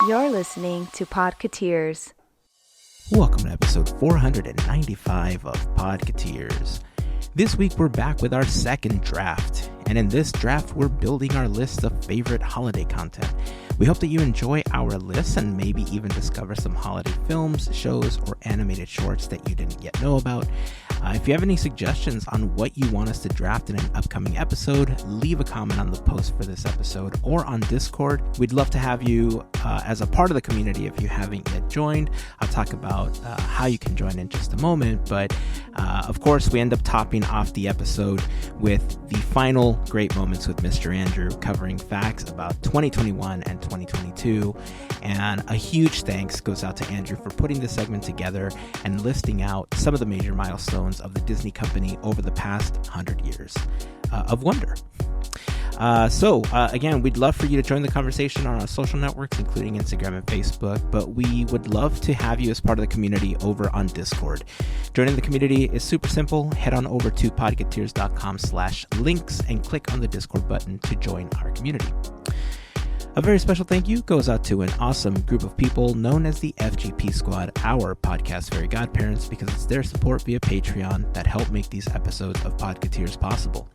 You're listening to Podketeers. Welcome to episode 495 of Podketeers. This week we're back with our second draft, and in this draft we're building our list of favorite holiday content. We hope that you enjoy our list and maybe even discover some holiday films, shows, or animated shorts that you didn't yet know about. If you have any suggestions on what you want us to draft in an upcoming episode, leave a comment on the post for this episode or on Discord. We'd love to have you as a part of the community if you haven't yet joined. I'll talk about how you can join in just a moment, but of course we end up topping off the episode with the final great moments with Mr. Andrew, covering facts about 2021 and 2022, and a huge thanks goes out to Andrew for putting this segment together and listing out some of the major milestones of the Disney company over the past 100 years of wonder. Again, we'd love for you to join the conversation on our social networks, including Instagram and Facebook, but we would love to have you as part of the community over on Discord. Joining the community is super simple. Head on over to podketeers.com/links and click on the Discord button to join our community. A very special thank you goes out to an awesome group of people known as the FGP Squad, our podcast Fairy Godparents, because it's their support via Patreon that help make these episodes of Podketeers possible.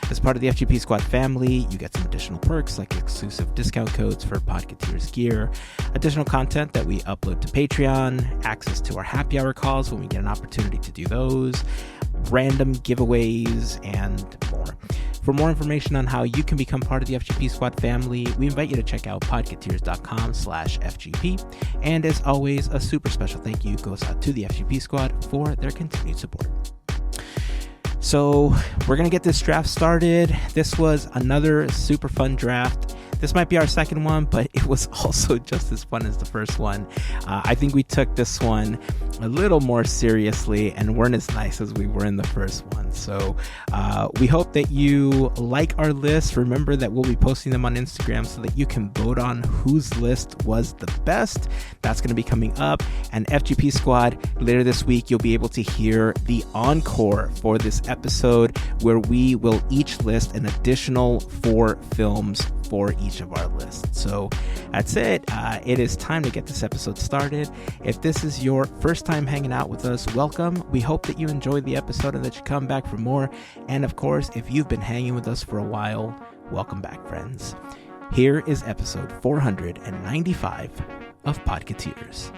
As part of the FGP Squad family, you get some additional perks like exclusive discount codes for Podketeers gear, additional content that we upload to Patreon, access to our happy hour calls when we get an opportunity to do those, random giveaways, and more. For more information on how you can become part of the FGP Squad family, we invite you to check out podketeers.com/FGP. And as always, a super special thank you goes out to the FGP Squad for their continued support. So we're going to get this draft started. This was another super fun draft. This might be our second one, but it was also just as fun as the first one. I think we took this one a little more seriously and weren't as nice as we were in the first one. So we hope that you like our list. Remember that we'll be posting them on Instagram so that you can vote on whose list was the best. That's going to be coming up. And FGP Squad, later this week, you'll be able to hear the encore for this episode where we will each list an additional 4 films for each of our lists. So that's it. It is time to get this episode started. If this is your first time hanging out with us, welcome. We hope that you enjoyed the episode and that you come back for more. And of course, if you've been hanging with us for a while, welcome back, friends. Here is episode 495 of Podketeers.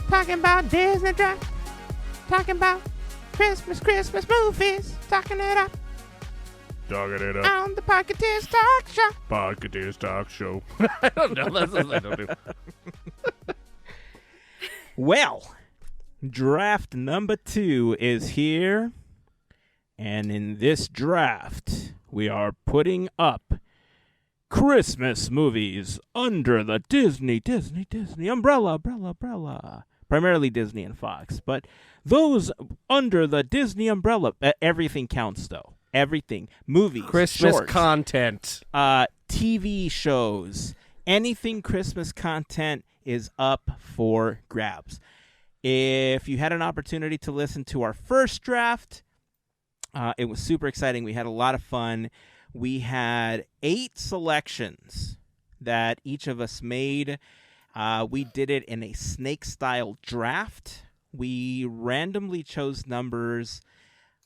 Talking about Disney draft, talking about Christmas movies, talking it up on the Podketeers Talk Show. Podketeers Talk Show. I don't know. That's what I don't do. Well, draft number 2 is here. And in this draft, we are putting up Christmas movies under the Disney umbrella. Primarily Disney and Fox, but those under the Disney umbrella, everything counts though. Everything. Movies, Christmas shorts, content, TV shows, anything Christmas content is up for grabs. If you had an opportunity to listen to our first draft, it was super exciting. We had a lot of fun. We had 8 selections that each of us made. We did it in a snake-style draft. We randomly chose numbers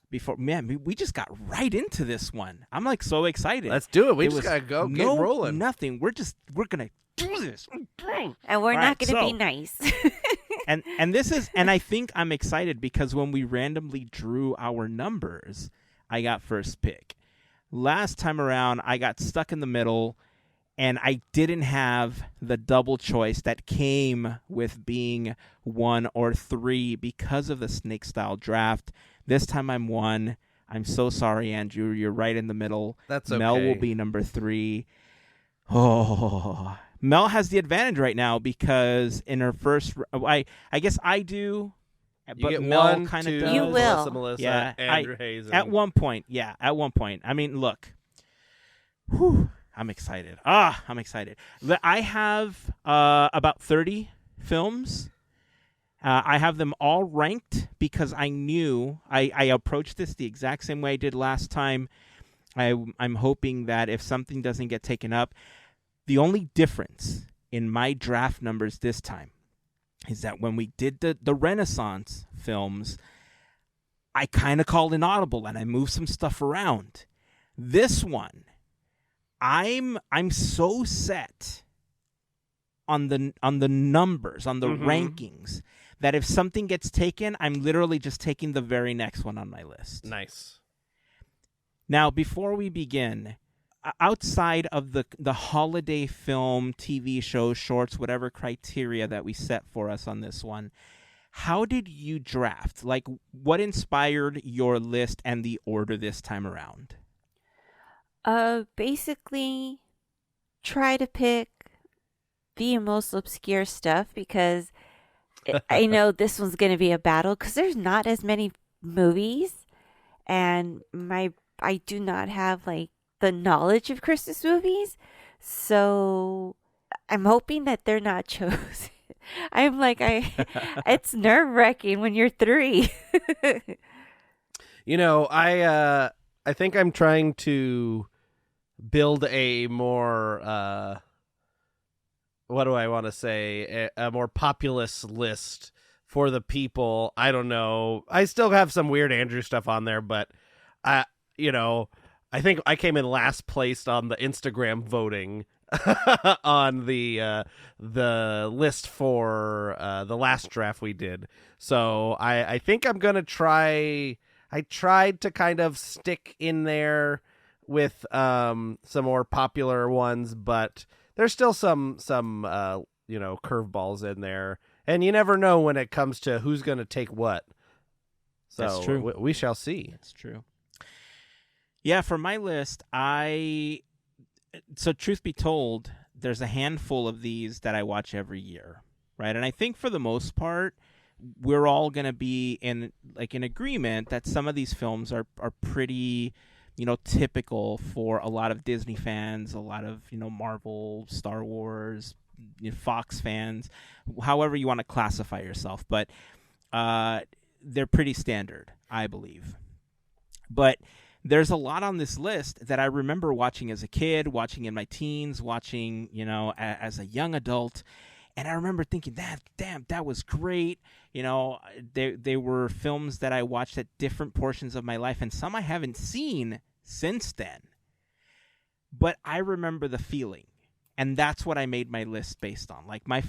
before. Man, we just got right into this one. I'm like so excited. Let's do it. We just gotta go get rolling. Nothing. We're gonna do this. And we're not gonna be nice. and this is, and I think I'm excited because when we randomly drew our numbers, I got first pick. Last time around, I got stuck in the middle. And I didn't have the double choice that came with being 1 or 3 because of the snake style draft. This time I'm 1. I'm so sorry, Andrew. You're right in the middle. That's okay. Mel will be number 3. Oh, Mel has the advantage right now because in her first, I guess I do. You but get Mel kind of does. You will. Melissa, Yeah, Andrew Heyzen. At one point. I mean, look, Whew, I'm excited. I'm excited. I have about 30 films. I have them all ranked because I knew I approached this the exact same way I did last time. I'm hoping that if something doesn't get taken up, the only difference in my draft numbers this time is that when we did the Renaissance films, I kind of called an audible and I moved some stuff around. This one, I'm so set on the numbers, on the rankings, that if something gets taken, I'm literally just taking the very next one on my list. Nice. Now, before we begin, outside of the holiday film, TV shows, shorts, whatever criteria that we set for us on this one, how did you draft? Like, what inspired your list and the order this time around? Basically, try to pick the most obscure stuff because I know this one's going to be a battle because there's not as many movies, and I do not have like the knowledge of Christmas movies, so I'm hoping that they're not chosen. I'm like, it's nerve-wracking when you're 3. You know, I think I'm trying to build a more what do I want to say? A more populous list for the people. I don't know. I still have some weird Andrew stuff on there, but I think I came in last place on the Instagram voting on the list for the last draft we did. So I think I'm gonna try. I tried to kind of stick in there with some more popular ones, but there's still some curveballs in there, and you never know when it comes to who's going to take what. So That's true. We shall see. That's true. Yeah, for my list, so truth be told, there's a handful of these that I watch every year, right? And I think for the most part, we're all going to be in agreement that some of these films are pretty, typical for a lot of Disney fans, a lot of, Marvel, Star Wars, Fox fans, however you want to classify yourself. But they're pretty standard, I believe. But there's a lot on this list that I remember watching as a kid, watching in my teens, watching, as a young adult. And I remember thinking, that was great. They were films that I watched at different portions of my life, and some I haven't seen since then. But I remember the feeling, and that's what I made my list based on. Like my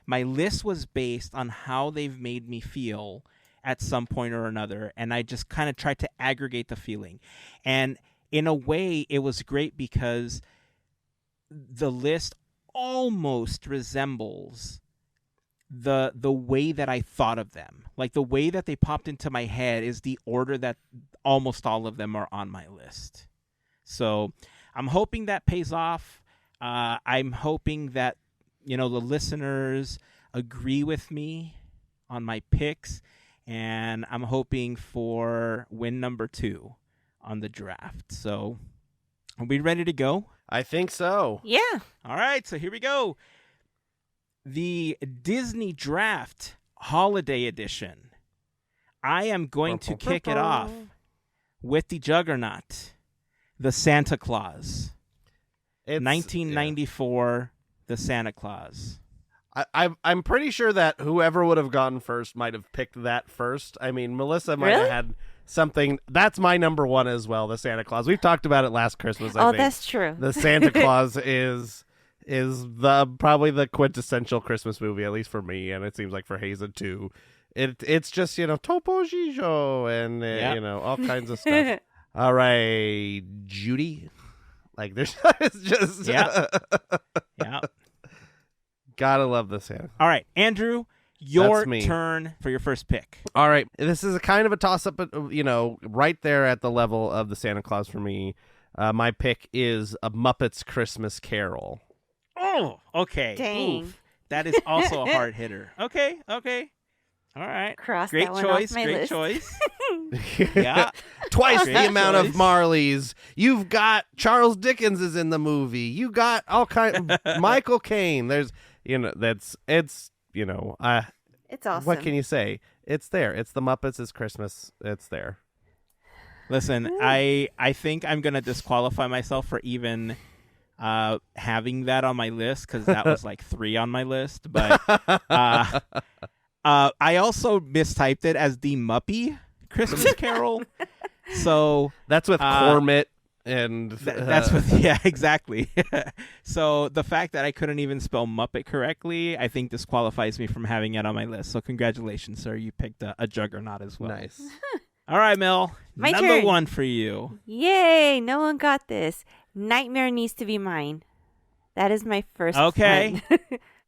list was based on how they've made me feel at some point or another, and I just kind of tried to aggregate the feeling. And in a way, it was great because the list almost resembles the way that I thought of them. Like the way that they popped into my head is the order that almost all of them are on my list. So I'm hoping that pays off. I'm hoping that, the listeners agree with me on my picks, and I'm hoping for win number 2 on the draft. So are we ready to go? I think so. Yeah. All right, so here we go. The Disney Draft Holiday Edition. I am going to kick it off with the juggernaut, the Santa Claus. 1994, the Santa Claus. I'm pretty sure that whoever would have gone first might have picked that first. I mean, Melissa might have had something. That's my number 1 as well, the Santa Claus. We've talked about it last Christmas, I think. That's true. The Santa Claus is probably the quintessential Christmas movie, at least for me, and it seems like for Heyzen too. It's just, Topo Gigio and, all kinds of stuff. All right, Judy. Like, there's just... Yeah. Gotta love the Santa. All right, Andrew, your turn for your first pick. All right, this is a kind of a toss-up, but, right there at the level of the Santa Claus for me. My pick is A Muppets Christmas Carol. Oh, okay. Dang. Oof. That is also a hard hitter. Okay. All right. Cross great that one choice. off my Great list. choice. Yeah. Twice Great the amount choice. of Marleys You've got Charles Dickens is in the movie. You got all kind Michael Caine. There's it's It's awesome. what can you say? It's there. It's the Muppets. It's Christmas. It's there. Listen, I think I'm gonna disqualify myself for even having that on my list because that was like 3 on my list. But I also mistyped it as the Muppy Christmas Carol. So That's with Cormit and that's what. Yeah, exactly. So the fact that I couldn't even spell Muppet correctly, I think disqualifies me from having it on my list. So congratulations, sir. You picked a juggernaut as well. nice. All right, Mel. My number turn. 1 for you. Yay! No one got this. Nightmare Needs to Be Mine. That is my first Okay. one.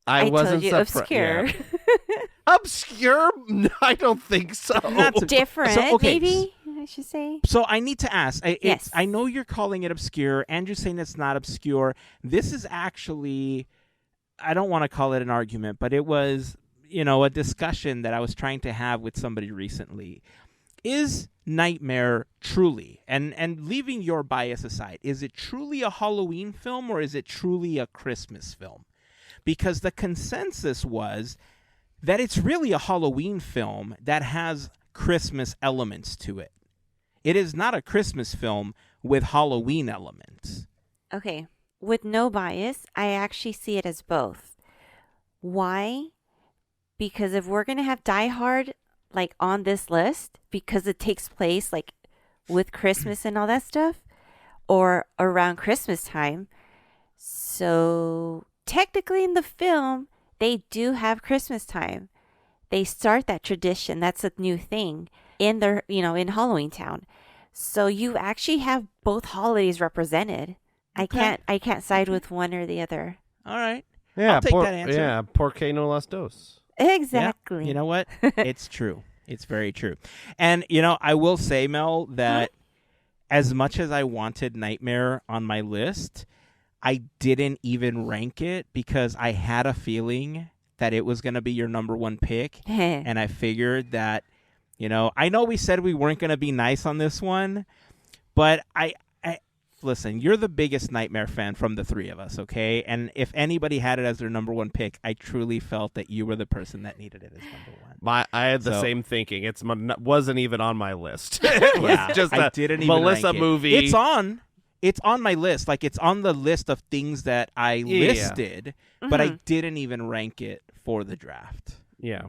I wasn't told you surprised. obscure. Yeah. Obscure? No, I don't think so. Not to- Different, So, okay. maybe I should say. So I need to ask. Yes. I know you're calling it obscure. Andrew's saying it's not obscure. This is actually, I don't want to call it an argument, but it was, a discussion that I was trying to have with somebody recently. Is Nightmare truly, and leaving your bias aside, is it truly a Halloween film or is it truly a Christmas film? Because the consensus was that it's really a Halloween film that has Christmas elements to it. It is not a Christmas film with Halloween elements. Okay. With no bias, I actually see it as both. Why? Because if we're going to have Die Hard like on this list, because it takes place like with Christmas and all that stuff, or around Christmas time, so technically in the film, they do have Christmas time. They start that tradition. That's a new thing in their, in Halloween Town. So you actually have both holidays represented. Okay. I can't side with one or the other. All right. Yeah, I'll take that answer. Yeah, porque no las dos. Exactly. Yeah, you know what? It's true. It's very true. And, I will say, Mel, that as much as I wanted Nightmare on my list, I didn't even rank it because I had a feeling that it was going to be your number 1 pick. And I figured that, I know we said we weren't going to be nice on this one, but I listen, you're the biggest Nightmare fan from the 3 of us, okay? And if anybody had it as their number 1 pick, I truly felt that you were the person that needed it as number 1. I had the same thinking. It wasn't even on my list. It was just I a didn't even Melissa rank it. movie. It's on my list. Like, it's on the list of things that I listed, but I didn't even rank it for the draft. Yeah.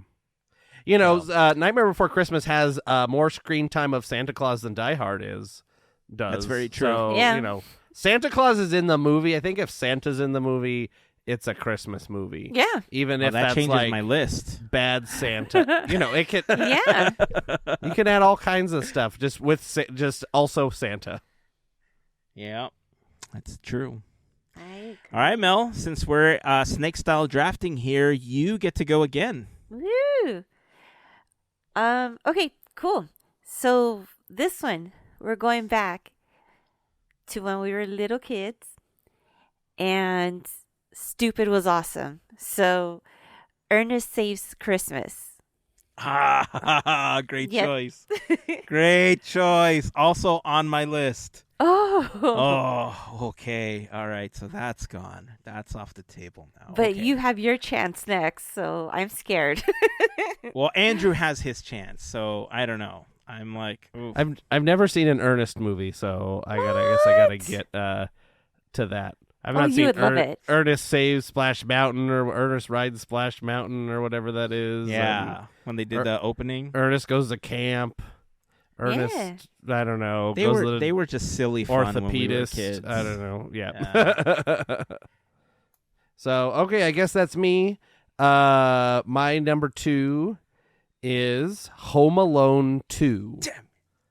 Nightmare Before Christmas has more screen time of Santa Claus than Die Hard does. That's very true. So, Yeah. Santa Claus is in the movie. I think if Santa's in the movie, it's a Christmas movie. Yeah. Even Well, if that that's changes like my list. bad Santa. It could. Yeah. You can add all kinds of stuff just with just also Santa. Yeah, that's true. I All right, Mel, since we're snake-style drafting here, you get to go again. Woo! Okay, cool. So this one, we're going back to when we were little kids, and stupid was awesome. So Ernest Saves Christmas. Great Yep. choice. Great choice. Also on my list. Oh. Oh, okay. All right, so that's gone. That's off the table now. But Okay. you have your chance next, so I'm scared. Well, Andrew has his chance, so I don't know. I'm like, oof. I've never seen an Ernest movie, so I guess I gotta get to that. I've not you seen would love it. Ernest Saves Splash Mountain or Ernest Rides Splash Mountain or whatever that is. Yeah, when they did the opening. Ernest Goes to Camp. Ernest, Yeah. I don't know. They goes were to the they were just silly fun when we were orthopedist. kids. I don't know. Yeah. So okay, I guess that's me. My number 2 is Home Alone 2.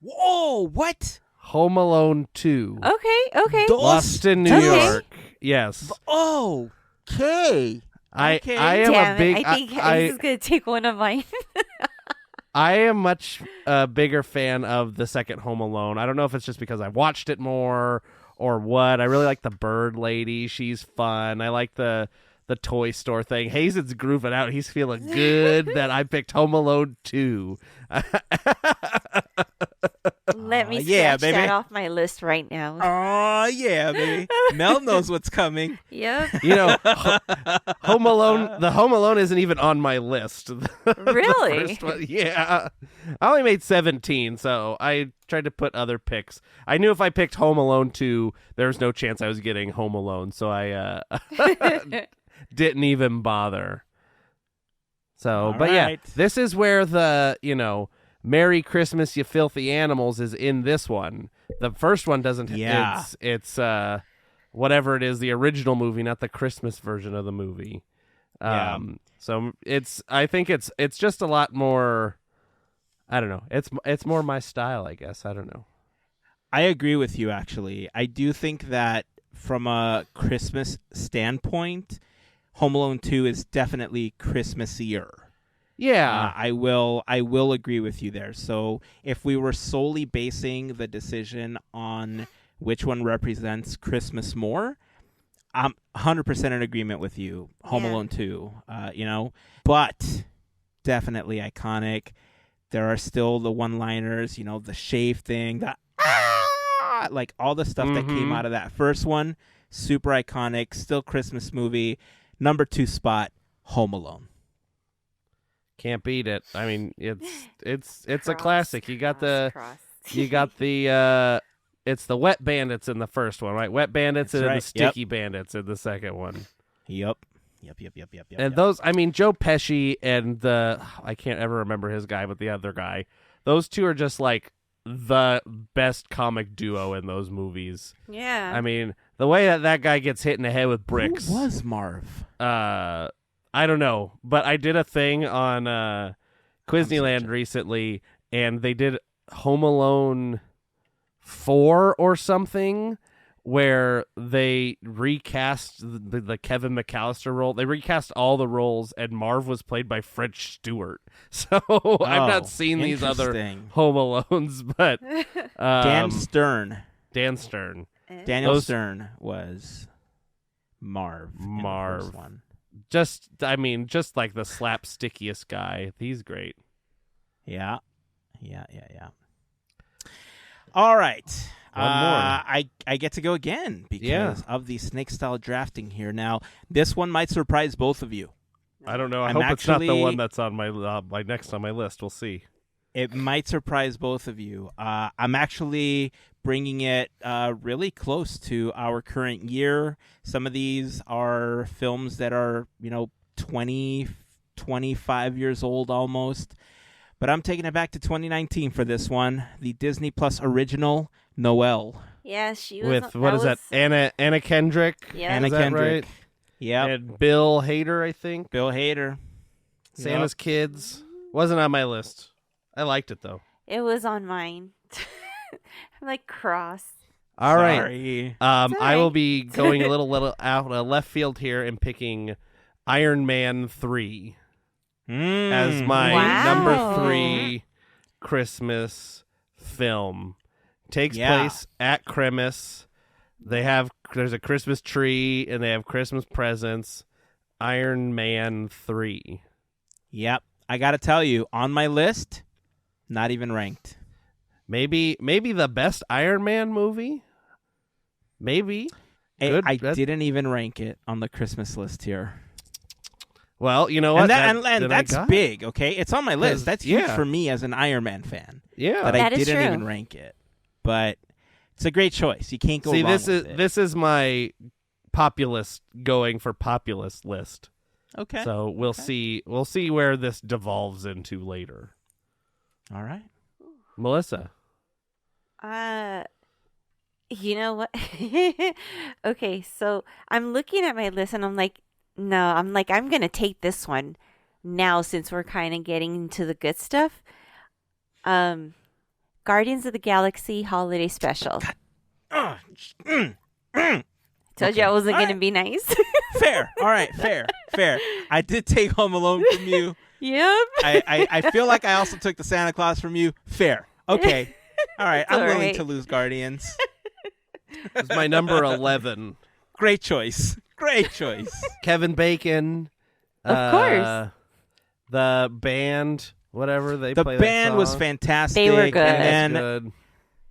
Whoa! What? Home Alone 2. Okay. Lost in New Okay. York. Yes. Oh, okay. I Okay. am Damn a big. it. I think this is going to take one of mine. I am much bigger fan of the second Home Alone. I don't know if it's just because I watched it more or what. I really like the bird lady. She's fun. I like the toy store thing. Heyzen's grooving out. He's feeling good that I picked Home Alone 2. Let me yeah, scratch baby. that off my list right now. Oh, yeah, baby. Mel knows what's coming. Yep. You know, Home Alone. The Home Alone isn't even on my list. Really? The first one, yeah. I only made 17, so I tried to put other picks. I knew if I picked Home Alone 2, there was no chance I was getting Home Alone, so I didn't even bother. So, All but yeah, right. this is where the Merry Christmas, you filthy animals is in this one. The first one doesn't. Yeah. It's whatever it is, the original movie, not the Christmas version of the movie. Yeah. So I think it's just a lot more. I don't know. It's more my style, I guess. I don't know. I agree with you, actually. I do think that from a Christmas standpoint, Home Alone 2 is definitely Christmassier. Yeah. I will agree with you there. So if we were solely basing the decision on which one represents Christmas more, I'm 100% in agreement with you. Home Yeah. Alone 2, but definitely iconic. There are still the one-liners, the shave thing, like all the stuff that came out of that first one. Super iconic, still Christmas movie. Number 2 spot, Home Alone. Can't beat it. I mean, it's a Cross, classic. You got the it's the Wet Bandits in the first one, right? Wet Bandits That's and right. the Sticky Bandits in the second one. Yep. And those, I mean, Joe Pesci and I can't ever remember his guy, but the other guy, those two are just like the best comic duo in those movies. Yeah. I mean, the way that guy gets hit in the head with bricks. Who was Marv? I don't know, but I did a thing on Quizneyland searching. recently, and they did Home Alone 4 or something, where they recast the Kevin McAllister role. They recast all the roles, and Marv was played by French Stewart. So I've not seen these other interesting. Home Alones, but Dan Stern. Dan Stern. Daniel Those- Stern was Marv. in the Marv. first one. Just like the slapstickiest guy. He's great. Yeah. All right. One more. I get to go again because of the snake style drafting here. Now, this one might surprise both of you. I don't know. I I'm hope it's not the actually- one that's on my next on my list. We'll see. It might surprise both of you. I'm actually bringing it really close to our current year. Some of these are films that are, 20, 25 years old almost. But I'm taking it back to 2019 for this one. The Disney Plus original, Noelle. Yeah, she was. With what is that? Anna Kendrick. Yeah. Anna Is that Kendrick. right? Yep. And Bill Hader, I think. Bill Hader. Santa's Kids wasn't on my list. I liked it though. It was on mine. I'm like cross. All right. Sorry. I will be going a little out left field here and picking Iron Man 3 as my Wow. number 3 Christmas film. Takes place at Christmas. There's a Christmas tree and they have Christmas presents. Iron Man 3. Yep. I got to tell you, on my list, not even ranked. Maybe the best Iron Man movie. Maybe. I didn't even rank it on the Christmas list here. Well, you know what? And Then I that's got it. big, okay? It's on my list. That's huge yeah. for me as an Iron Man fan. Yeah. But I That is didn't true. even rank it. But it's a great choice. You can't go See, wrong this with is it. this is my populist going for populist list. Okay. So we'll see where this devolves into later. All right. Melissa. You know what? Okay, so I'm looking at my list and I'm like, I'm going to take this one now since we're kind of getting into the good stuff. Guardians of the Galaxy Holiday Special. Told you I wasn't going to be nice. Fair. All right. Fair. I did take Home Alone from you. Yep. I feel like I also took the Santa Claus from you. Fair. Okay. All right. I'm all willing right. to lose Guardians. It's my number 11. Great choice. Kevin Bacon. Of course. The band, whatever they The play. band that was song. fantastic. They were good. And then Good.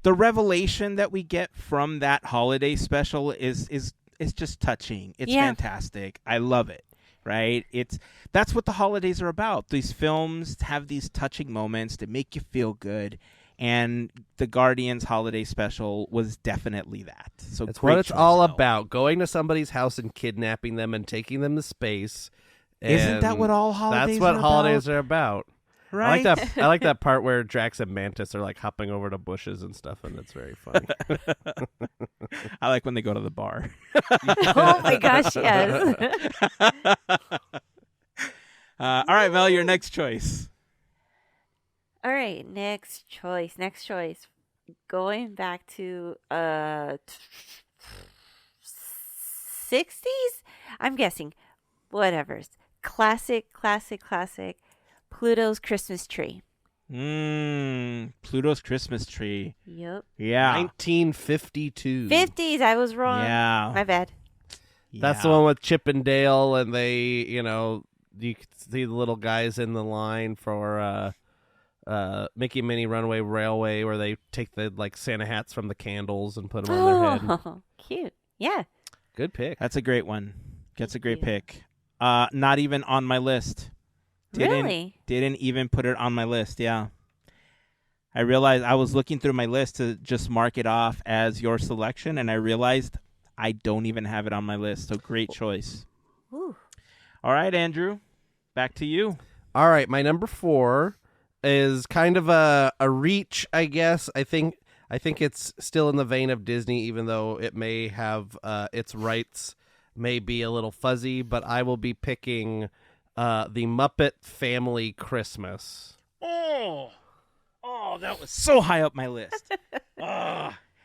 the revelation that we get from that holiday special is just touching. It's fantastic. I love it. Right? That's what the holidays are about. These films have these touching moments that make you feel good. And the Guardians holiday special was definitely that. So that's what it's all about. Going to somebody's house and kidnapping them and taking them to space. Isn't that what all holidays are about? That's what holidays are about. Right? I like that part where Drax and Mantis are like hopping over to bushes and stuff, and it's very funny. I like when they go to the bar. Oh my gosh, yes. All right, Mel, your next choice. All right, next choice. Going back to 60s? I'm guessing. Whatever's. Classic. Pluto's Christmas Tree. Pluto's Christmas Tree. Yep. Yeah. 1952. 50s, I was wrong. Yeah. My bad. That's the one with Chip and Dale, and they, you can see the little guys in the line for Mickey and Minnie Runaway Railway, where they take the Santa hats from the candles and put them on their head. Oh, cute. Yeah. Good pick. That's a great one. That's a great pick. Not even on my list. Really? Didn't even put it on my list, yeah. I realized I was looking through my list to just mark it off as your selection, and I realized I don't even have it on my list, so great choice. Ooh. All right, Andrew, back to you. All right, my number 4 is kind of a reach, I guess. I think it's still in the vein of Disney, even though it may have its rights may be a little fuzzy, but I will be picking the Muppet Family Christmas. Oh, that was so high up my list.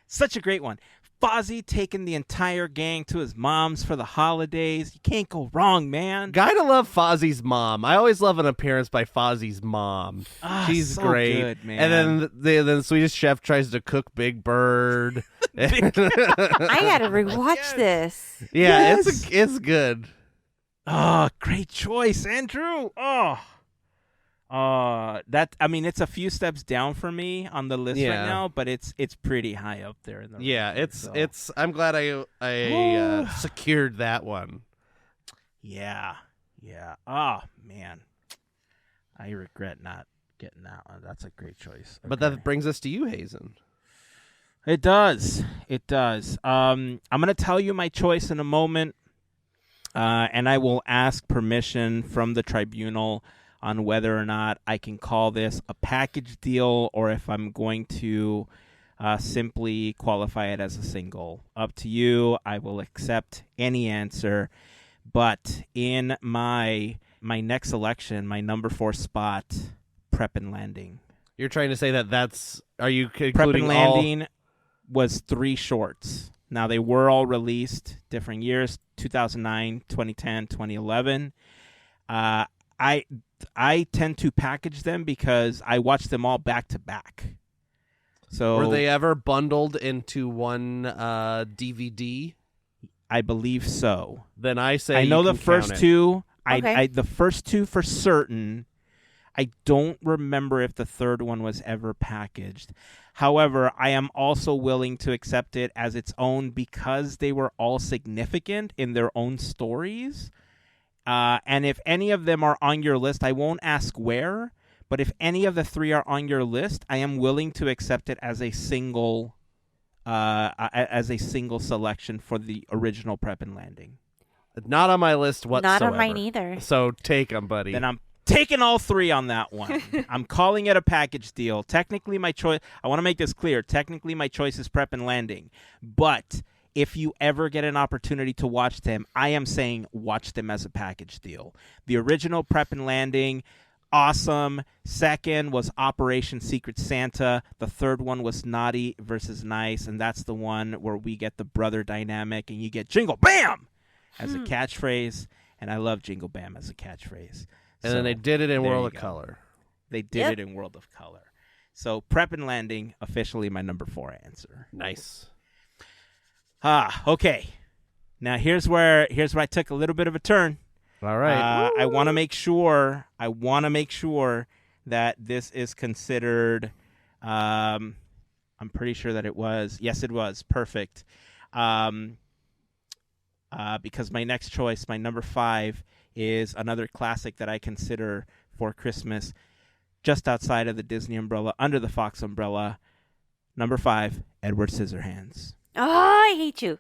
Such a great one. Fozzie taking the entire gang to his mom's for the holidays. You can't go wrong, man. Gotta love Fozzie's mom. I always love an appearance by Fozzie's mom. She's so great. Good, man. And then the Swedish Chef tries to cook Big Bird. I gotta rewatch this. Yeah, it's good. Oh, great choice, Andrew. It's a few steps down for me on the list right now, but it's pretty high up there in the it's I'm glad I secured that one. Yeah. Oh man, I regret not getting that one. That's a great choice. But that brings us to you, Heyzen. It does. I'm gonna tell you my choice in a moment, and I will ask permission from the tribunal on whether or not I can call this a package deal or if I'm going to simply qualify it as a single. Up to you. I will accept any answer. But in my next selection, my number 4 spot, Prep and Landing. You're trying to say are you including Prep and Landing was 3 shorts. Now, they were all released different years, 2009, 2010, 2011. I tend to package them because I watch them all back to back. So were they ever bundled into one DVD? I believe so. Then I say I know the first 2. Okay. The first 2 for certain. I don't remember if the third one was ever packaged. However, I am also willing to accept it as its own because they were all significant in their own stories. And if any of them are on your list, I won't ask where, but if any of the 3 are on your list, I am willing to accept it as a single selection for the original Prep and Landing. Not on my list whatsoever. Not on mine either. So take them, buddy. Then I'm taking all 3 on that one. I'm calling it a package deal. Technically, my choice, I want to make this clear. Technically, my choice is Prep and Landing. But if you ever get an opportunity to watch them, I am saying watch them as a package deal. The original Prep and Landing, awesome. Second was Operation Secret Santa. The third one was Naughty versus Nice, and that's the one where we get the brother dynamic, and you get Jingle Bam as a catchphrase, and I love Jingle Bam as a catchphrase. And then they did it in World of Color. They did it in World of Color. So Prep and Landing, officially my number 4 answer. Nice. Okay. Now here's where I took a little bit of a turn. All right. I want to make sure that this is considered I'm pretty sure that it was. Yes, it was. Perfect. Because my next choice, my number 5, is another classic that I consider for Christmas, just outside of the Disney umbrella, under the Fox umbrella. Number 5, Edward Scissorhands. Oh, I hate you.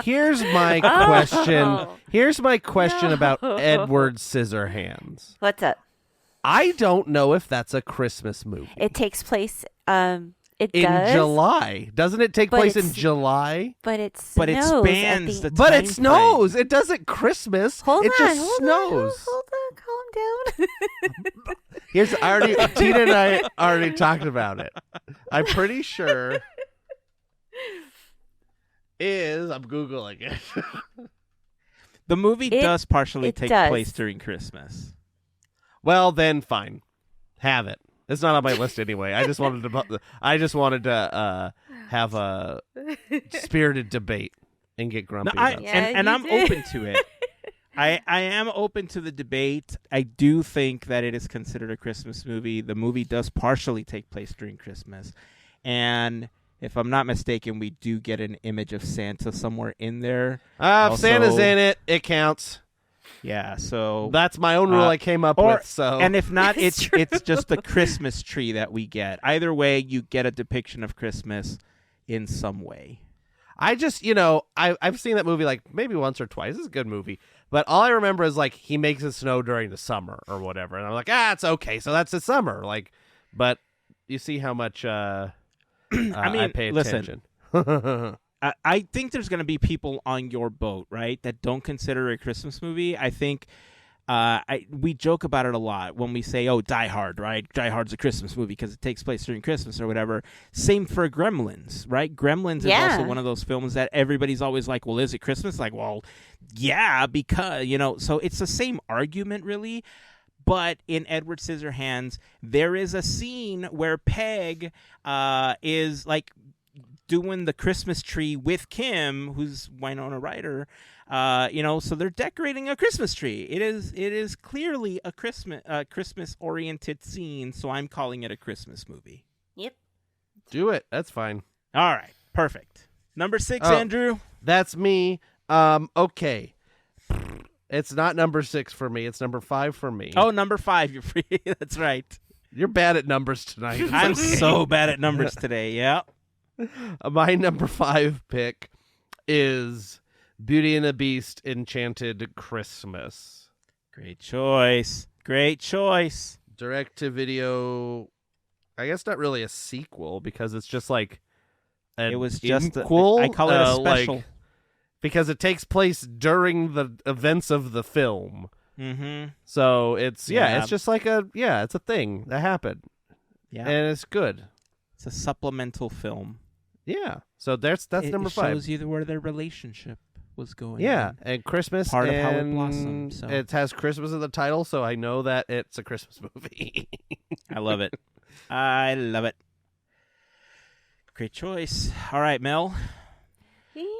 Here's my question. Oh. Here's my question No. about Edward Scissorhands. What's up? I don't know if that's a Christmas movie. It takes place. It in does, July. Doesn't it take But place in it's- July? but it But it snows spans at the But time it snows. frame. It doesn't Christmas. Hold it on, just hold snows. On, hold on, calm down. Here's Tina and I already talked about it. I'm pretty sure I'm Googling it. The movie It- does partially it take does. place during Christmas. Well, then fine. Have it. It's not on my list anyway. I just wanted to have a spirited debate and get grumpy No, about it. Yeah, and you I'm did. open to it. I am open to the debate. I do think that it is considered a Christmas movie. The movie does partially take place during Christmas. And if I'm not mistaken, we do get an image of Santa somewhere in there. If Also- Santa's in it, it counts. Yeah, so That's my own rule I came up or- with. So and if not, It's it's just the Christmas tree that we get. Either way, you get a depiction of Christmas in some way. I just, I've seen that movie like maybe once or twice. It's a good movie. But all I remember is like he makes it snow during the summer or whatever. And I'm like, it's okay. So that's the summer. Like, but you see how much I pay listen. attention. I think there's going to be people on your boat, right, that don't consider it a Christmas movie. I think we joke about it a lot when we say, oh, Die Hard, right? Die Hard's a Christmas movie because it takes place during Christmas or whatever. Same for Gremlins, right? Gremlins is also one of those films that everybody's always like, well, is it Christmas? Like, well, yeah, because, so it's the same argument, really. But in Edward Scissorhands, there is a scene where Peg is like doing the Christmas tree with Kim, who's Winona Ryder. So they're decorating a Christmas tree. It is clearly a Christmas oriented scene. So I'm calling it a Christmas movie. Yep. Do it. That's fine. All right, perfect. Number 6, Oh. Andrew. That's me. Okay. It's not number 6 for me. It's number 5 for me. Oh, number 5. You're free. That's right. You're bad at numbers tonight. It's I'm okay. so bad at numbers today. Yeah. My number 5 pick is Beauty and the Beast Enchanted Christmas. Great choice. Great choice. Direct to video. I guess not really a sequel because it's just like an It was just inquel, I call it a special. like, because it takes place during the events of the film. Mm-hmm. So it's Yeah. it's just like it's a thing that happened. Yeah. And it's good. It's a supplemental film. Yeah. So that's number It 5. shows you where their relationship was going. Yeah, on. and Christmas Part of how it and blossomed, so. it has Christmas in the title, so I know that it's a Christmas movie. I love it. I love it. Great choice. All right, Mel.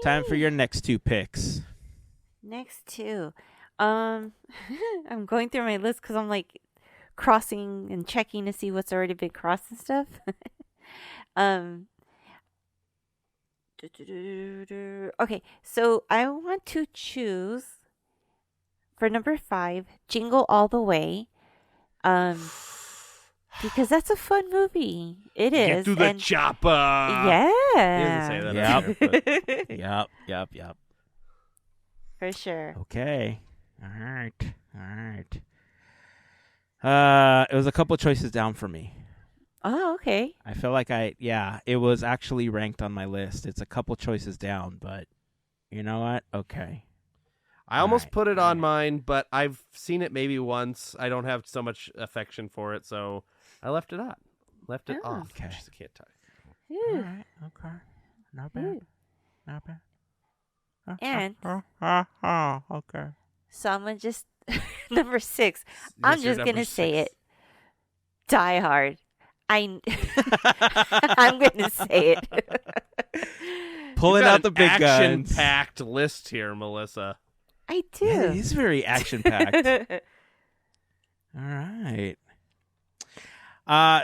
Time for your next 2 picks. Next 2. I'm going through my list because I'm like crossing and checking to see what's already been crossed and stuff. Okay, so I want to choose for number 5, Jingle All the Way. Because that's a fun movie. It is. Get to the and chopper. yeah. He doesn't say that on here, but- Yep. For sure. Okay. All right. It was a couple choices down for me. Oh, okay. I feel like it was actually ranked on my list. It's a couple choices down, but you know what? Okay. I almost Alright, put it on alright. mine, but I've seen it maybe once. I don't have so much affection for it, so I left it out. Left it Oh. off. Okay. Just can't talk. All Ooh. right. Okay. Not bad. Ooh. Not bad. And Okay. so I'm going to just, number 6, Yes, I'm you're just going number to say 6. it. Die Hard. I'm going to say it. Pulling You've got out the an big guns. action-packed list here, Melissa. I do. Yeah, he's very action packed. All right.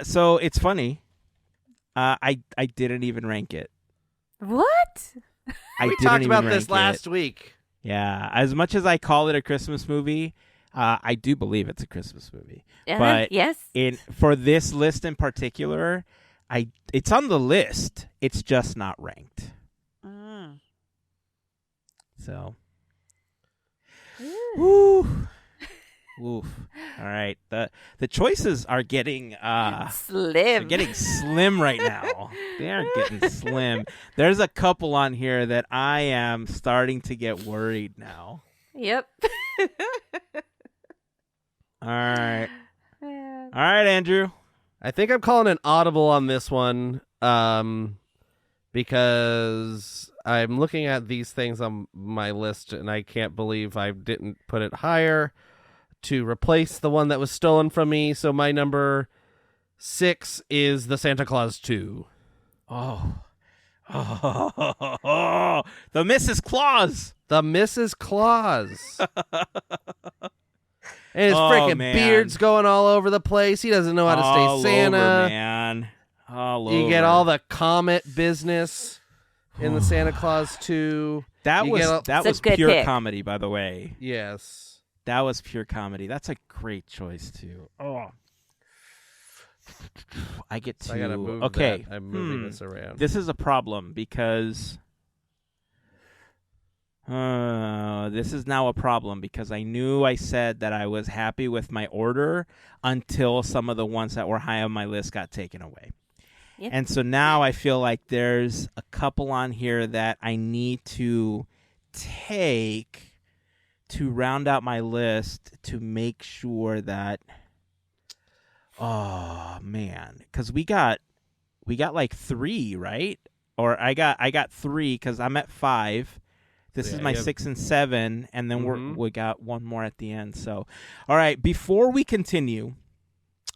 So it's funny. I didn't even rank it. What? I We didn't talked even about rank this last it. week. Yeah, as much as I call it a Christmas movie, I do believe it's a Christmas movie. But yes. For this list in particular, it's on the list. It's just not ranked. Mm. So, Ooh. woo. Oof. All right. The choices are getting they're Slim. getting slim right now. They are getting slim. There's a couple on here that I am starting to get worried now. Yep. All right. Man. All right, Andrew. I think I'm calling an audible on this one because I'm looking at these things on my list and I can't believe I didn't put it higher to replace the one that was stolen from me. So my number 6 is the Santa Claus 2. Oh. The Mrs. Claus. The Mrs. Claus. And his Oh, freaking man. beard's going all over the place. He doesn't know how to All stay Santa. over, man. All You over. get all the comet business in the Santa Claus 2. That you was get that It's a was good pure pick. comedy, by the way. Yes. That was pure comedy. That's a great choice too. Oh, I get to. I gotta move okay, that. I'm moving this around. this is a problem because this is now a problem because I knew I said that I was happy with my order until some of the ones that were high on my list got taken away. Yep. And so now I feel like there's a couple on here that I need to take to round out my list to make sure that, oh man, because we got like 3, right? Or I got 3 because I'm at 5. This is Yeah, my you have- 6 and 7, and then Mhm. we got one more at the end. So, all right, before we continue,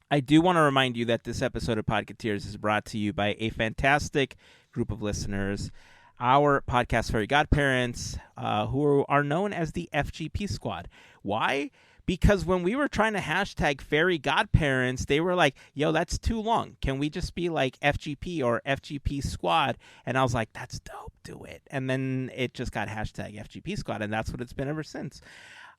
I do want to remind you that this episode of Podketeers is brought to you by a fantastic group of listeners, our podcast Fairy Godparents, who are known as the FGP Squad. Why? Because when we were trying to hashtag Fairy Godparents, they were like, yo, that's too long. Can we just be like FGP or FGP Squad? And I was like, that's dope. Do it. And then it just got hashtag FGP Squad, and that's what it's been ever since.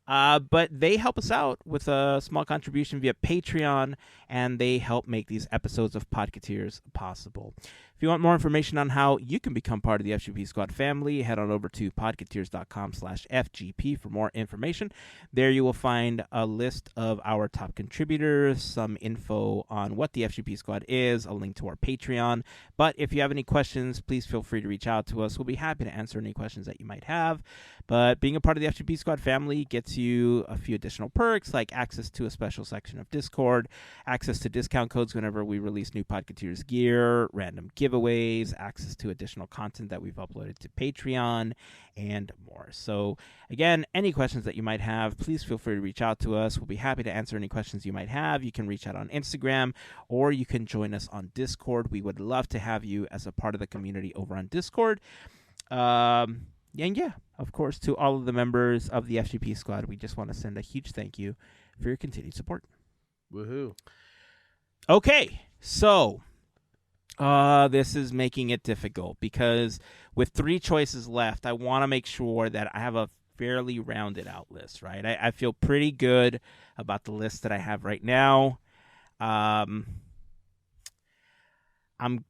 But they help us out with a small contribution via Patreon, and they help make these episodes of Podketeers possible. If you want more information on how you can become part of the FGP Squad family, head on over to podketeers.com/FGP for more information. There you will find a list of our top contributors, some info on what the FGP Squad is, a link to our Patreon. But if you have any questions, please feel free to reach out to us. We'll be happy to answer any questions that you might have. But being a part of the FGP Squad family gets you a few additional perks, like access to a special section of Discord, access to discount codes whenever we release new Podketeers gear, random giveaways, access to additional content that we've uploaded to Patreon, and more. So, again, any questions that you might have, please feel free to reach out to us. We'll be happy to answer any questions you might have. You can reach out on Instagram, or you can join us on Discord. We would love to have you as a part of the community over on Discord. And yeah, of course, to all of the members of the FGP Squad, we just want to send a huge thank you for your continued support. Woohoo. Okay, so this is making it difficult because with 3 choices left, I want to make sure that I have a fairly rounded out list, right? I feel pretty good about the list that I have right now. I'm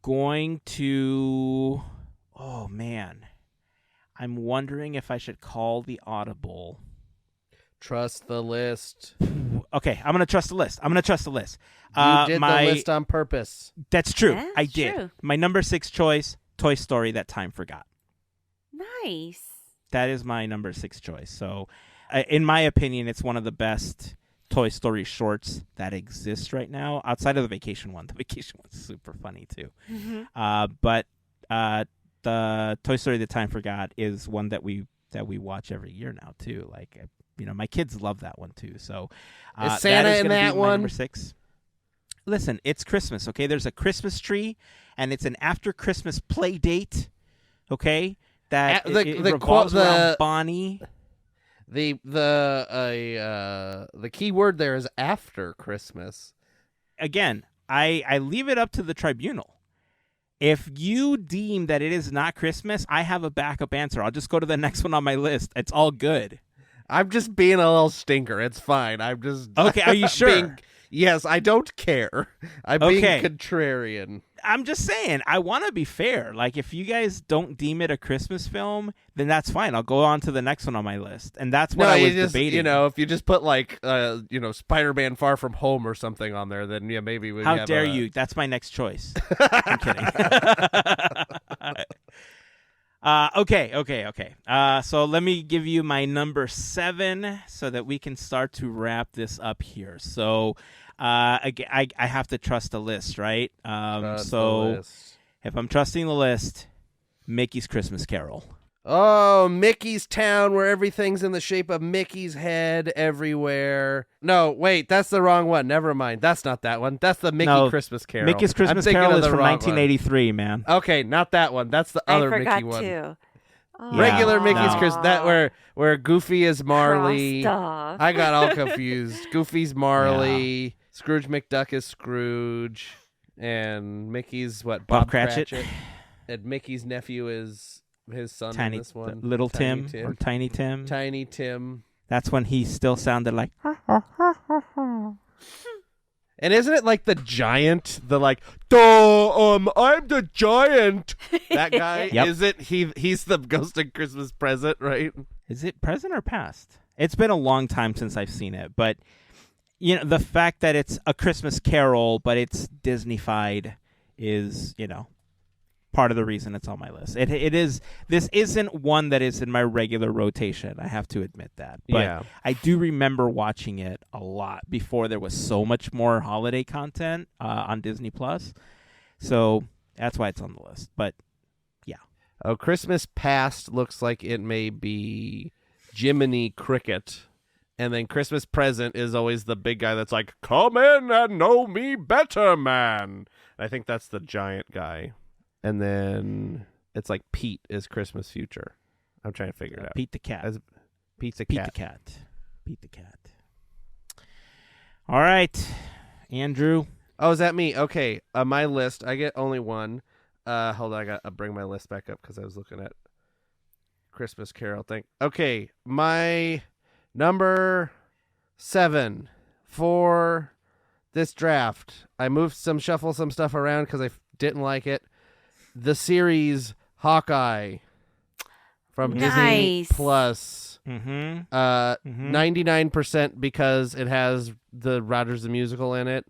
going to... Oh, man. I'm wondering if I should call the audible. Trust the list. Okay, I'm going to trust the list. You did the list on purpose. That's true. That's I did. true. My number 6 choice, Toy Story That Time Forgot. Nice. That is my number 6 choice. So, in my opinion, it's one of the best Toy Story shorts that exists right now, outside of the Vacation one. The Vacation one's super funny, too. Mm-hmm. But the Toy Story That Time Forgot is one that we watch every year now, too. Like, my kids love that one, too. So, Is Santa in gonna that be my one? Number 6. Listen, it's Christmas, okay? There's a Christmas tree, and it's an after Christmas play date, okay? That it revolves around Bonnie. The key word there is after Christmas. Again, I leave it up to the tribunal. If you deem that it is not Christmas, I have a backup answer. I'll just go to the next one on my list. It's all good. I'm just being a little stinker. It's fine. I'm just Okay, are you sure? Yes, I don't care. I'm being contrarian. I'm just saying, I want to be fair. Like, if you guys don't deem it a Christmas film, then that's fine. I'll go on to the next one on my list. And that's what I was debating. You know, if you just put, like, Spider-Man Far From Home or something on there, then, yeah, maybe we How dare you? That's my next choice. I'm kidding. Okay. So let me give you my number 7 so that we can start to wrap this up here. So I have to trust the list, right? So if I'm trusting the list, Mickey's Christmas Carol. Oh, Mickey's Town, where everything's in the shape of Mickey's head everywhere. No, wait, that's the wrong one. Never mind. That's not that one. That's the Mickey Christmas Carol. Mickey's Christmas Carol is from 1983, man. Okay, not that one. That's the other Mickey one. I forgot too. Oh. Regular Mickey's Christmas. That where Goofy is Marley. Crossed off. I got all confused. Goofy's Marley. Yeah. Scrooge McDuck is Scrooge. And Mickey's Bob Cratchit. And Mickey's nephew is his son in this one. Little Tim or Tiny Tim. Tiny Tim. That's when he still sounded like. And isn't it like the giant? The like, I'm the giant. That guy. Yep. Is it? He's the Ghost of Christmas Present, right? Is it present or past? It's been a long time since I've seen it, but you know, the fact that it's a Christmas Carol, but it's Disney-fied is, you know, part of the reason it's on my list. It is. This isn't one that is in my regular rotation. I have to admit that. But yeah. I do remember watching it a lot before there was so much more holiday content on Disney Plus. So that's why it's on the list. But yeah. Oh, Christmas Past looks like it may be Jiminy Cricket. And then Christmas Present is always the big guy that's like, come in and know me better, man. I think that's the giant guy. And then it's like Pete is Christmas Future. I'm trying to figure it out. Pete the cat. Pete the cat. All right, Andrew. Oh, is that me? Okay. My list. I get only one. Hold on. I got to bring my list back up because I was looking at Christmas Carol thing. Okay. My number 7 for this draft. I shuffle some stuff around because I didn't like it. The series Hawkeye from Disney Plus. 99% because it has the Rogers the Musical in it.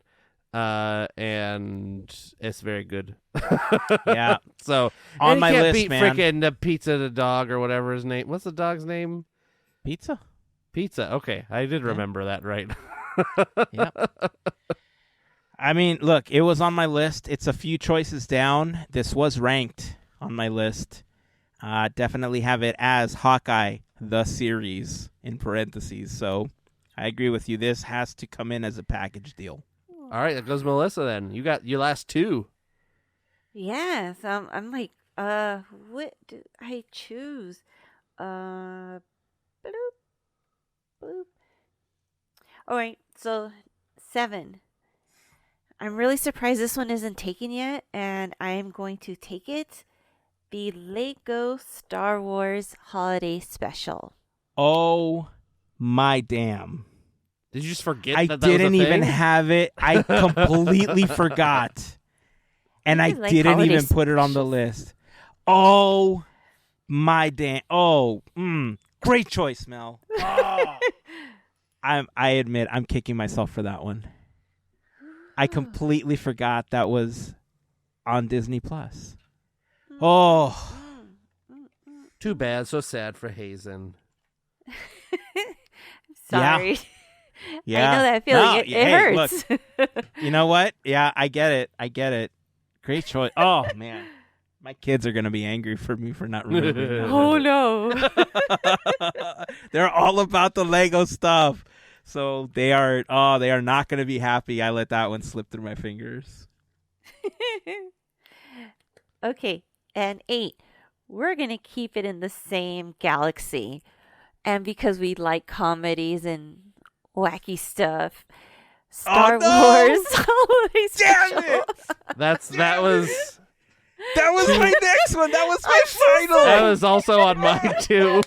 And it's very good. Yeah. So on my list, beat man. Frickin' Pizza the dog or whatever his name. What's the dog's name? Pizza. Okay, I did remember that right. Yep. I mean, look, it was on my list. It's a few choices down. This was ranked on my list. Definitely have it as Hawkeye, the series, in parentheses. So I agree with you. This has to come in as a package deal. All right, that goes Melissa then. You got your last 2. Yes, I'm like, what do I choose? Bloop, bloop. All right, so 7. I'm really surprised this one isn't taken yet, and I am going to take it. The Lego Star Wars Holiday Special. Oh, my damn. Did you just forget I that was a didn't thing? even have it. I completely forgot. And I like didn't holiday even put it on the list. Oh, my damn. Oh, great choice, Mel. Oh. I admit, I'm kicking myself for that one. I completely forgot that was on Disney Plus. Oh. Too bad. So sad for Heyzen. Sorry. Yeah. I know that feeling. No, It hurts. Look, you know what? Yeah, I get it. Great choice. Oh, man. My kids are going to be angry for me for not remembering that. Oh, no. They're all about the Lego stuff. So they are not going to be happy I let that one slip through my fingers. Okay, and 8. We're going to keep it in the same galaxy. And because we like comedies and wacky stuff, Star Wars Holiday Special. Damn it! That was That was my next one. That was my final. That was also on mine too.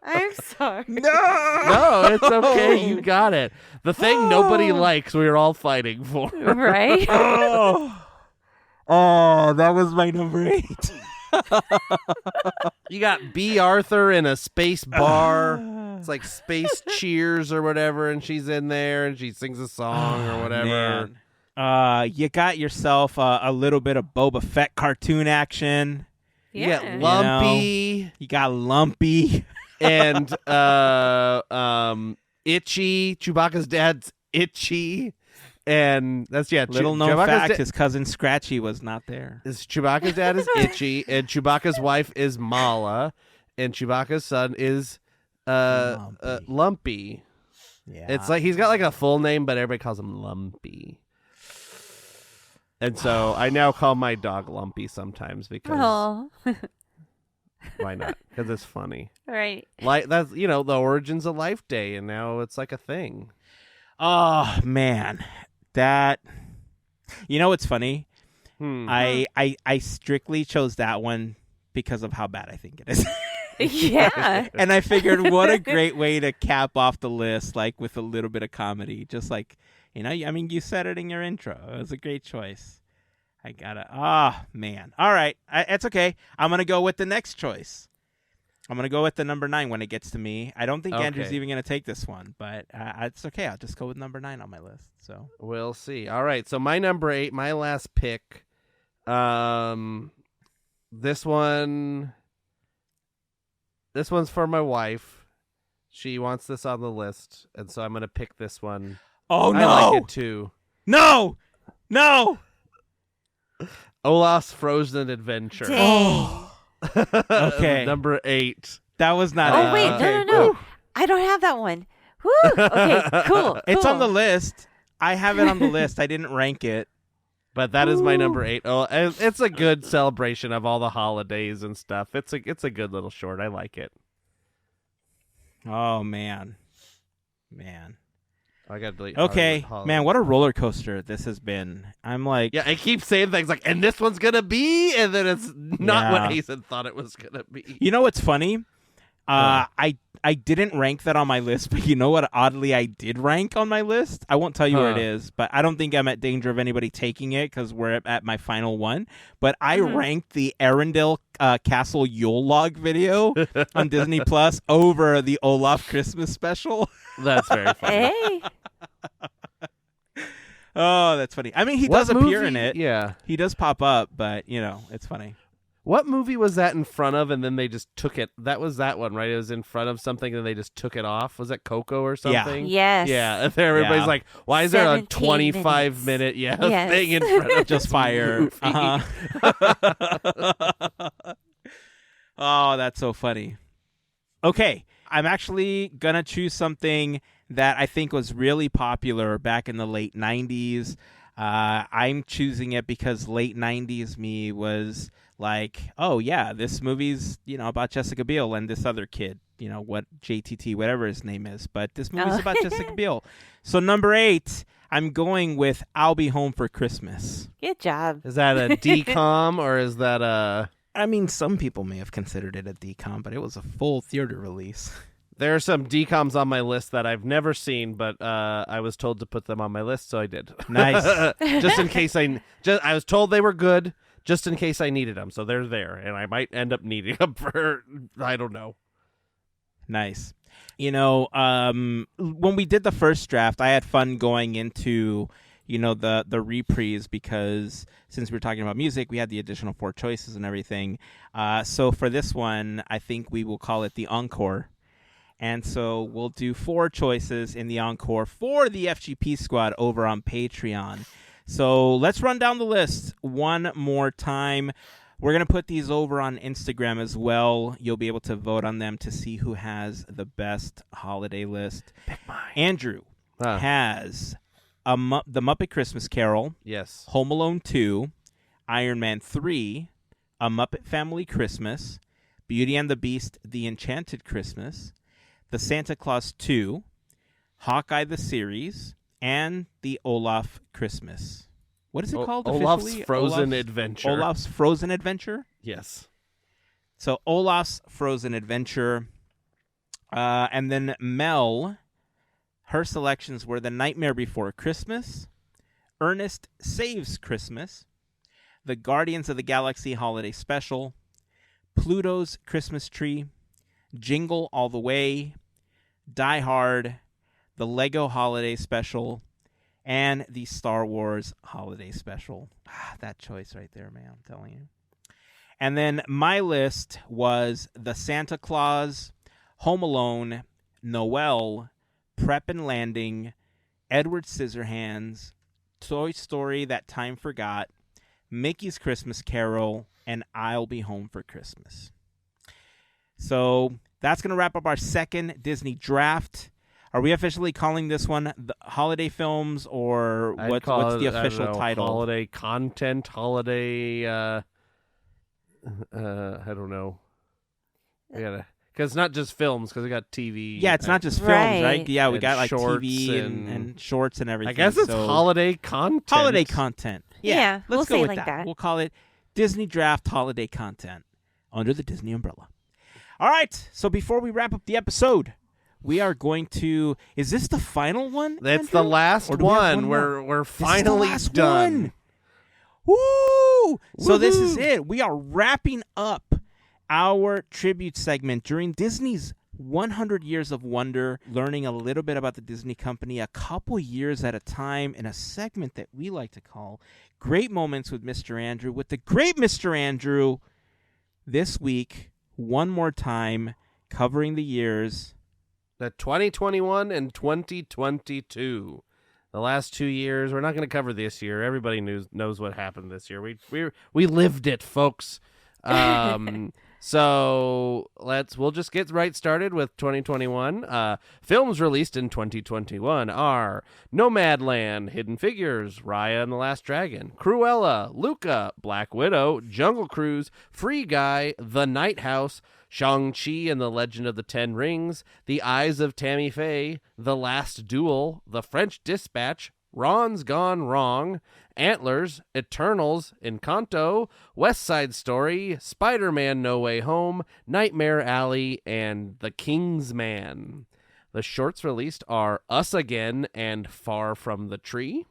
I'm sorry. No, it's okay. You got it. The thing nobody likes, we were all fighting for. Right? Oh, that was my number 8. You got B. Arthur in a space bar. It's like Space Cheers or whatever, and she's in there and she sings a song or whatever. Man. You got yourself a little bit of Boba Fett cartoon action. You got Lumpy. You got Lumpy. And Itchy. Chewbacca's dad's Itchy. And that's, Little known Chewbacca's fact, his cousin Scratchy was not there. Chewbacca's dad is Itchy, and Chewbacca's wife is Mala, and Chewbacca's son is Lumpy. Yeah. It's like he's got like a full name, but everybody calls him Lumpy. And so I now call my dog Lumpy sometimes because why not? Because it's funny. Right. Like that's the origins of Life Day, and now it's like a thing. Oh man, that what's funny? I strictly chose that one because of how bad I think it is. Yeah. And I figured, what a great way to cap off the list, like with a little bit of comedy. Just like, you said it in your intro. It was a great choice. I gotta, man. All right. It's okay. I'm going to go with the next choice. I'm going to go with the number 9 when it gets to me. I don't think Andrew's even going to take this one, but it's okay. I'll just go with number 9 on my list. So we'll see. All right. So my number 8, my last pick, this one's for my wife. She wants this on the list, and so I'm going to pick this one. Oh, no. I like it, too. No! Olaf's Frozen Adventure. Dang. Okay. Number 8. That was not Oh, it. wait. Okay. No. I don't have that one. Woo. Okay, cool. It's on the list. I have it on the list. I didn't rank it. But that is my number 8. Oh, and it's a good celebration of all the holidays and stuff. It's a good little short. I like it. Oh, man. I got to delete. Okay, man, what a roller coaster this has been. I'm like... Yeah, I keep saying things like, and this one's going to be, and then it's not what Heyzen thought it was going to be. You know what's funny? I didn't rank that on my list, but you know what? Oddly, I did rank on my list. I won't tell you where it is, but I don't think I'm at danger of anybody taking it because we're at my final one. But I ranked the Arendelle Castle Yule log video on Disney Plus over the Olaf Christmas special. That's very funny. Hey. Oh, that's funny. I mean, he does appear in it. Yeah. He does pop up, but, it's funny. What movie was that in front of, and then they just took it? That was that one, right? It was in front of something, and they just took it off. Was that Coco or something? Yes. Yeah. And everybody's like, why is there a 17 25-minute Yes. thing in front of Just fire. Oh, that's so funny. Okay, I'm actually going to choose something that I think was really popular back in the late 90s. I'm choosing it because late 90s me was like, oh, yeah, this movie's, about Jessica Biel and this other kid, what JTT, whatever his name is. But this movie's about Jessica Biel. So number 8, I'm going with I'll Be Home for Christmas. Good job. Is that a DCOM or is that a... I mean, some people may have considered it a DCOM, but it was a full theater release. There are some DCOMs on my list that I've never seen, but I was told to put them on my list, so I did. Nice. Just in case I was told they were good, just in case I needed them. So they're there, and I might end up needing them for, I don't know. Nice. When we did the first draft, I had fun going into, the reprise because since we were talking about music, we had the additional 4 choices and everything. So for this one, I think we will call it the encore. And so we'll do 4 choices in the encore for the FGP Squad over on Patreon. So let's run down the list one more time. We're going to put these over on Instagram as well. You'll be able to vote on them to see who has the best holiday list. Pick mine. Andrew has The Muppet Christmas Carol, Yes. Home Alone 2, Iron Man 3, A Muppet Family Christmas, Beauty and the Beast, The Enchanted Christmas, The Santa Claus 2, Hawkeye the Series, and The Olaf Christmas. What is it called Olaf's officially? Frozen Adventure. Olaf's Frozen Adventure? Yes. So Olaf's Frozen Adventure. And then Mel, her selections were The Nightmare Before Christmas, Ernest Saves Christmas, The Guardians of the Galaxy Holiday Special, Pluto's Christmas Tree, Jingle All the Way, Die Hard, the Lego Holiday Special, and the Star Wars Holiday Special. That choice right there, man, I'm telling you. And then my list was The Santa Claus, Home Alone, Noel, Prep and Landing, Edward Scissorhands, Toy Story That Time Forgot, Mickey's Christmas Carol, and I'll Be Home for Christmas. So that's going to wrap up our second Disney draft. Are we officially calling this one the holiday films, or what's the official title? Holiday content, holiday. I don't know. Because it's not just films, because we got TV. Yeah, it's not just films, right? Yeah, we got like TV and shorts and everything. I guess it's holiday content. Holiday content. Yeah, we'll let's go say with like that. We'll call it Disney Draft Holiday Content under the Disney umbrella. All right, so before we wrap up the episode, we are going to... Is this the final one, That's Andrew? the last one. We're finally done. Woo! So this is it. We are wrapping up our tribute segment during Disney's 100 Years of Wonder, learning a little bit about the Disney company a couple years at a time in a segment that we like to call Great Moments with Mr. Andrew. With the great Mr. Andrew, this week, one more time, covering the years... The 2021 and 2022. The last 2 years. We're not going to cover this year. Everybody knows what happened this year. We lived it, folks. So we'll just get right started with 2021. Films released in 2021 are Nomadland, Hidden Figures, Raya and the Last Dragon, Cruella, Luca, Black Widow, Jungle Cruise, Free Guy, The Night House, Shang-Chi and the Legend of the Ten Rings, The Eyes of Tammy Faye, The Last Duel, The French Dispatch, Ron's Gone Wrong, Antlers, Eternals, Encanto, West Side Story, Spider-Man No Way Home, Nightmare Alley, and The King's Man. The shorts released are Us Again and Far From the Tree.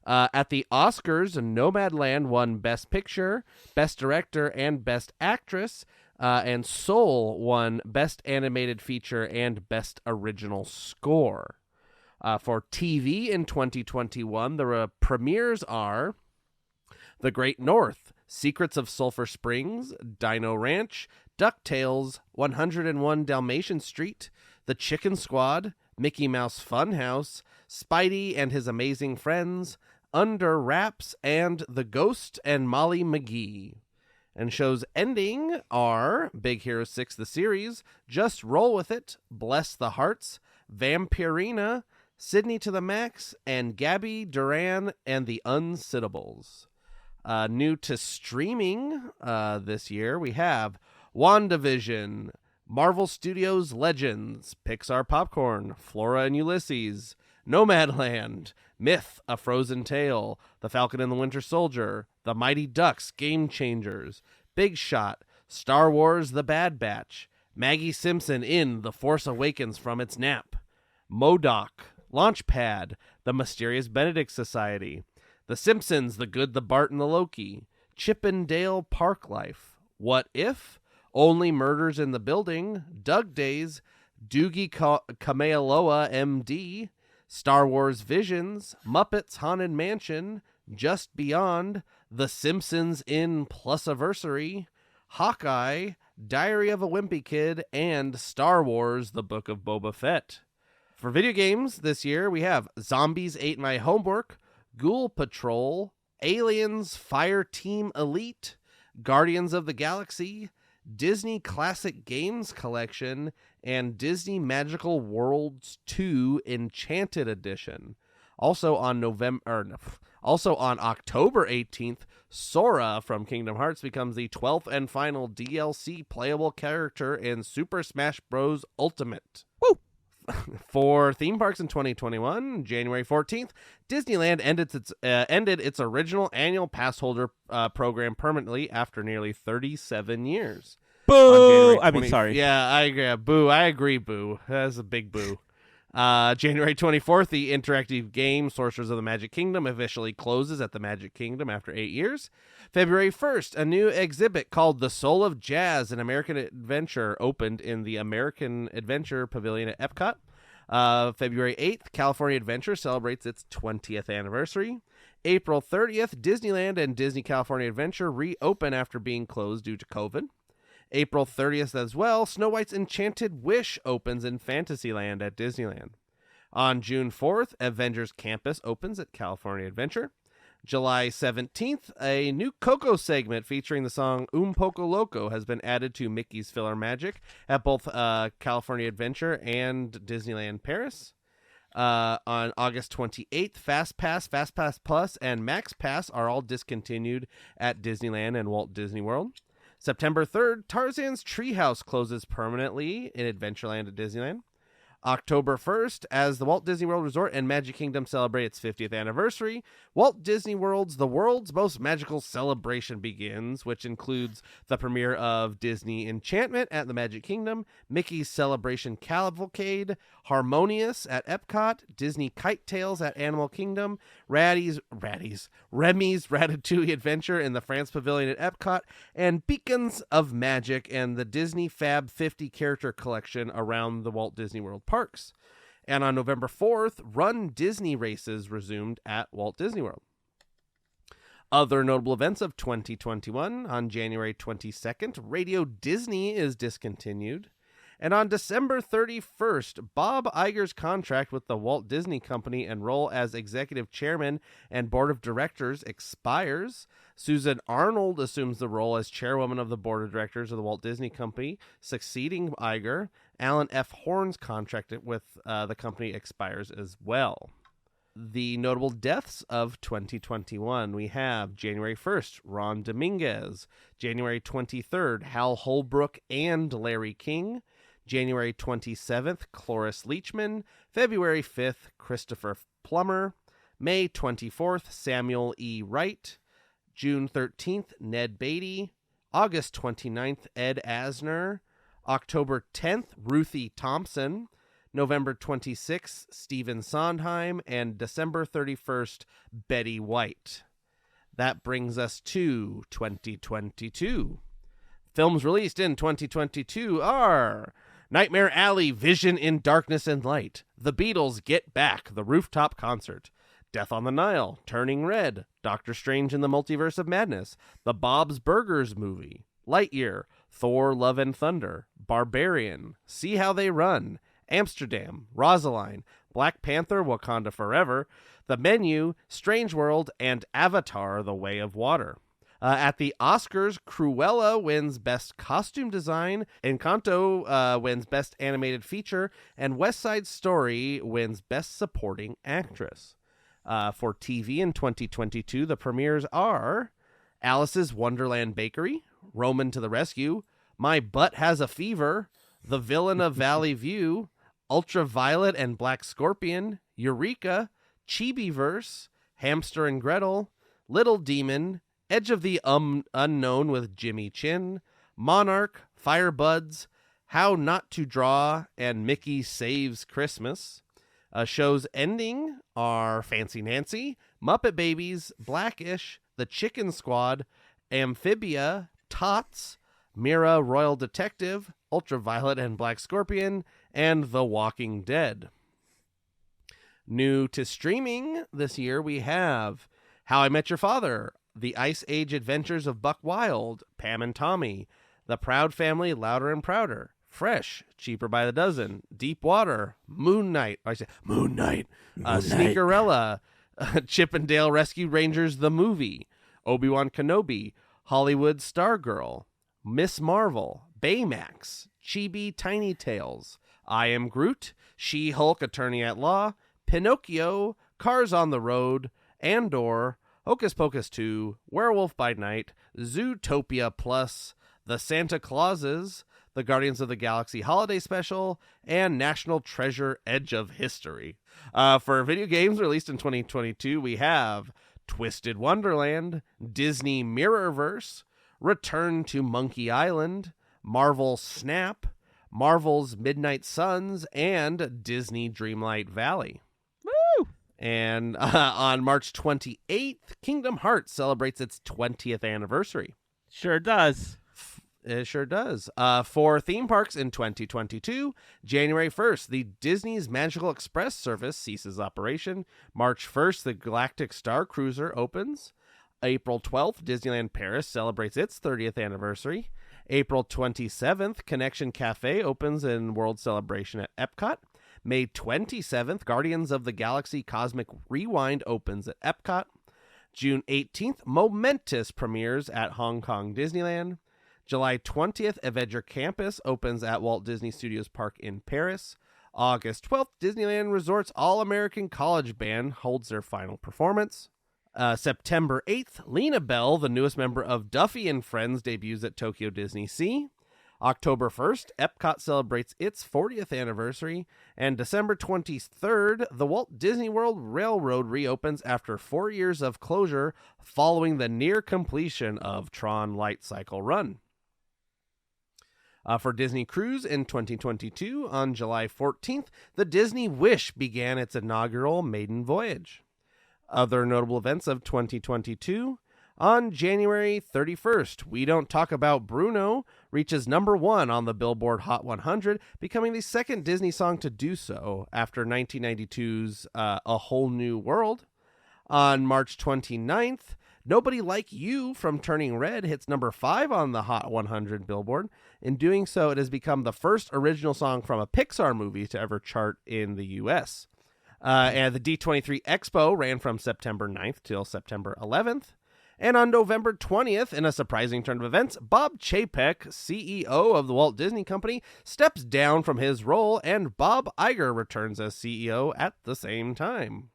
At the Oscars, Nomadland won Best Picture, Best Director, and Best Actress, and Soul won Best Animated Feature and Best Original Score. For TV in 2021, the premieres are The Great North, Secrets of Sulphur Springs, Dino Ranch, DuckTales, 101 Dalmatian Street, The Chicken Squad, Mickey Mouse Funhouse, Spidey and His Amazing Friends, Under Wraps, and The Ghost and Molly McGee. And shows ending are Big Hero 6 the series, Just Roll With It, Bless the Hearts, Vampirina, Sydney to the Max, and Gabby Duran and the Unsittables. New to streaming this year, we have WandaVision, Marvel Studios Legends, Pixar Popcorn, Flora and Ulysses, Nomadland, Myth, A Frozen Tale, The Falcon and the Winter Soldier, The Mighty Ducks, Game Changers, Big Shot, Star Wars The Bad Batch, Maggie Simpson in The Force Awakens from its nap, MODOK, Launchpad, The Mysterious Benedict Society, The Simpsons, The Good, the Bart, and the Loki, Chip and Dale Park Life, What If, Only Murders in the Building, Doug Days, Doogie Kamealoa MD, Star Wars Visions, Muppets Haunted Mansion, Just Beyond, The Simpsons in Plusiversary, Hawkeye, Diary of a Wimpy Kid, and Star Wars The Book of Boba Fett. For video games this year, we have Zombies Ate My Homework, Ghoul Patrol, Aliens Fire Team Elite, Guardians of the Galaxy, Disney Classic Games Collection, and Disney Magical Worlds 2 Enchanted Edition. Also on October 18th, Sora from Kingdom Hearts becomes the 12th and final DLC playable character in Super Smash Bros. Ultimate. Woo! For theme parks in 2021, January 14th, Disneyland ended its original annual pass holder program permanently after nearly 37 years. Boo! Sorry. Yeah, I agree. Boo. I agree, boo. That's a big boo. January 24th, the interactive game Sorcerers of the Magic Kingdom officially closes at the Magic Kingdom after 8 years. February 1st, a new exhibit called The Soul of Jazz, an American Adventure, opened in the American Adventure Pavilion at Epcot. February 8th, California Adventure celebrates its 20th anniversary. April 30th, Disneyland and Disney California Adventure reopen after being closed due to COVID. April 30th as well, Snow White's Enchanted Wish opens in Fantasyland at Disneyland. On June 4th, Avengers Campus opens at California Adventure. July 17th, a new Coco segment featuring the song Poco Loco has been added to Mickey's Filler Magic at both California Adventure and Disneyland Paris. On August 28th, Fast Pass Plus, and Max Pass are all discontinued at Disneyland and Walt Disney World. September 3rd, Tarzan's Treehouse closes permanently in Adventureland at Disneyland. October 1st, as the Walt Disney World Resort and Magic Kingdom celebrate its 50th anniversary, Walt Disney World's The World's Most Magical Celebration begins, which includes the premiere of Disney Enchantment at the Magic Kingdom, Mickey's Celebration Cavalcade, Harmonious at Epcot, Disney Kite Tales at Animal Kingdom, Remy's Ratatouille Adventure in the France Pavilion at Epcot, and Beacons of Magic and the Disney Fab 50 character collection around the Walt Disney World parks. And on November 4th, Run Disney races resumed at Walt Disney World. Other notable events of 2021, on January 22nd, Radio Disney is discontinued. And on December 31st, Bob Iger's contract with the Walt Disney Company and role as executive chairman and board of directors expires. Susan Arnold assumes the role as chairwoman of the board of directors of the Walt Disney Company, succeeding Iger. Alan F. Horn's contract with the company expires as well. The notable deaths of 2021, we have January 1st, Ron Dominguez. January 23rd, Hal Holbrook and Larry King. January 27th, Cloris Leachman. February 5th, Christopher Plummer. May 24th, Samuel E. Wright. June 13th, Ned Beatty. August 29th, Ed Asner. October 10th, Ruthie Thompson. November 26th, Stephen Sondheim. And December 31st, Betty White. That brings us to 2022. Films released in 2022 are Nightmare Alley, Vision in Darkness and Light, The Beatles, Get Back, The Rooftop Concert, Death on the Nile, Turning Red, Doctor Strange in the Multiverse of Madness, The Bob's Burgers Movie, Lightyear, Thor, Love and Thunder, Barbarian, See How They Run, Amsterdam, Rosaline, Black Panther, Wakanda Forever, The Menu, Strange World, and Avatar, The Way of Water. At the Oscars, Cruella wins Best Costume Design, Encanto wins Best Animated Feature, and West Side Story wins Best Supporting Actress. For TV in 2022, the premieres are Alice's Wonderland Bakery, Roman to the Rescue, My Butt Has a Fever, The Villain of Valley View, Ultraviolet and Black Scorpion, Eureka, Chibi-verse, Hamster and Gretel, Little Demon, Edge of the Unknown with Jimmy Chin, Monarch, Firebuds, How Not to Draw, and Mickey Saves Christmas. Shows ending are Fancy Nancy, Muppet Babies, Blackish, The Chicken Squad, Amphibia, Tots, Mira Royal Detective, Ultraviolet and Black Scorpion, and The Walking Dead. New to streaming this year, we have How I Met Your Father, The Ice Age Adventures of Buck Wild, Pam and Tommy, The Proud Family, Louder and Prouder, Fresh, Cheaper by the Dozen, Deep Water, Moon Knight, Sneakerella, Chip and Dale Rescue Rangers the Movie, Obi-Wan Kenobi, Hollywood Stargirl, Miss Marvel, Baymax, Chibi Tiny Tales, I Am Groot, She-Hulk Attorney at Law, Pinocchio, Cars on the Road, Andor, Hocus Pocus 2, Werewolf by Night, Zootopia Plus, The Santa Clauses, the Guardians of the Galaxy Holiday Special, and National Treasure Edge of History. For video games released in 2022, we have Twisted Wonderland, Disney Mirrorverse, Return to Monkey Island, Marvel Snap, Marvel's Midnight Suns, and Disney Dreamlight Valley. Woo! And on March 28th, Kingdom Hearts celebrates its 20th anniversary. Sure does. It sure does. For theme parks in 2022, January 1st, the Disney's Magical Express service ceases operation. March 1st, the Galactic Star Cruiser opens. April 12th, Disneyland Paris celebrates its 30th anniversary. April 27th, Connection Cafe opens in World Celebration at Epcot. May 27th, Guardians of the Galaxy Cosmic Rewind opens at Epcot. June 18th, Momentous premieres at Hong Kong Disneyland. July 20th, Avenger Campus opens at Walt Disney Studios Park in Paris. August 12th, Disneyland Resort's All-American College Band holds their final performance. September 8th, Lena Bell, the newest member of Duffy and Friends, debuts at Tokyo Disney Sea. October 1st, Epcot celebrates its 40th anniversary. And December 23rd, the Walt Disney World Railroad reopens after 4 years of closure following the near completion of Tron Light Cycle Run. For Disney Cruise in 2022, on July 14th, the Disney Wish began its inaugural maiden voyage. Other notable events of 2022, on January 31st, We Don't Talk About Bruno reaches number 1 on the Billboard Hot 100, becoming the second Disney song to do so after 1992's A Whole New World. On March 29th, Nobody Like You from Turning Red hits number 5 on the Hot 100 Billboard. In doing so, it has become the first original song from a Pixar movie to ever chart in the U.S. And the D23 Expo ran from September 9th till September 11th. And on November 20th, in a surprising turn of events, Bob Chapek, CEO of the Walt Disney Company, steps down from his role, and Bob Iger returns as CEO at the same time.